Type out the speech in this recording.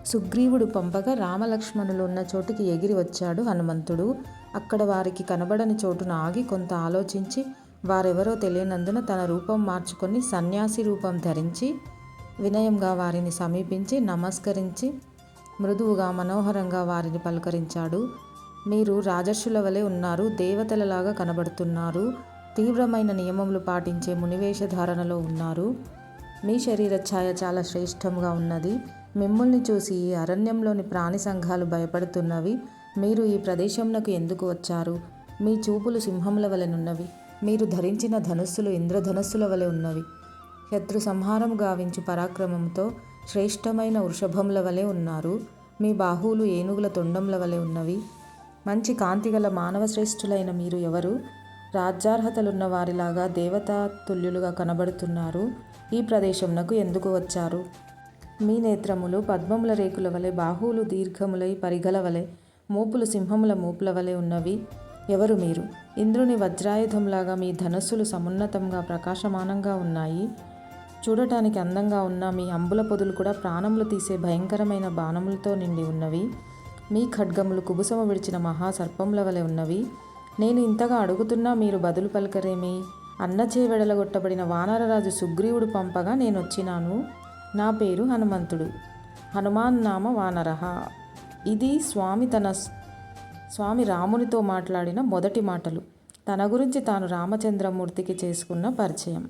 సుగ్రీవుడు పంపగా రామలక్ష్మణులు ఉన్న చోటికి ఎగిరి వచ్చాడు హనుమంతుడు. అక్కడ వారికి కనబడని చోటున ఆగి కొంత ఆలోచించి వారెవరో తెలియనందున తన రూపం మార్చుకొని సన్యాసి రూపం ధరించి వినయంగా వారిని సమీపించి నమస్కరించి మృదువుగా మనోహరంగా వారిని పలకరించాడు. మీరు రాజర్షుల వలె ఉన్నారు, దేవతలలాగా కనబడుతున్నారు, తీవ్రమైన నియమములు పాటించే మునివేషధారణలో ఉన్నారు. మీ శరీర ఛాయ చాలా శ్రేష్టంగా ఉన్నది. మిమ్మల్ని చూసి ఈ అరణ్యంలోని ప్రాణి సంఘాలు భయపడుతున్నవి. మీరు ఈ ప్రదేశంనకు ఎందుకు వచ్చారు? మీ చూపులు సింహముల వలెనున్నవి. మీరు ధరించిన ధనుస్సులు ఇంద్రధనుస్సుల వలె ఉన్నవి. శత్రు సంహారం గావించు పరాక్రమంతో శ్రేష్టమైన వృషభముల వలె ఉన్నారు. మీ బాహువులు ఏనుగుల తొండముల వలె ఉన్నవి. మంచి కాంతిగల మానవ శ్రేష్ఠులైన మీరు ఎవరు? రాజ్యార్హతలున్న వారిలాగా దేవతా తుల్యులుగా కనబడుతున్నారు. ఈ ప్రదేశంనకు ఎందుకు వచ్చారు? మీ నేత్రములు పద్మముల రేకుల వలె, బాహువులు దీర్ఘములై పరిగల వలె, మూపులు సింహముల మూపుల వలె ఉన్నవి. ఎవరు మీరు? ఇంద్రుని వజ్రాయుధంలాగా మీ ధనస్సులు సమున్నతంగా ప్రకాశమానంగా ఉన్నాయి. చూడటానికి అందంగా ఉన్న మీ అంబుల పొదులు కూడా ప్రాణములు తీసే భయంకరమైన బాణములతో నిండి ఉన్నవి. మీ ఖడ్గములు కుబుసము విడిచిన మహాసర్పముల వలె ఉన్నవి. నేను ఇంతగా అడుగుతున్నా మీరు బదులు పలకరేమి? అన్నచే వెడలగొట్టబడిన వానరరాజు సుగ్రీవుడు పంపగా నేనొచ్చినాను. నా పేరు హనుమంతుడు, హనుమాన్ నామ వానరః. ఇది స్వామి రామునితో మాట్లాడిన మొదటి మాటలు. తన గురించి తాను రామచంద్రమూర్తికి చేసుకున్న పరిచయం.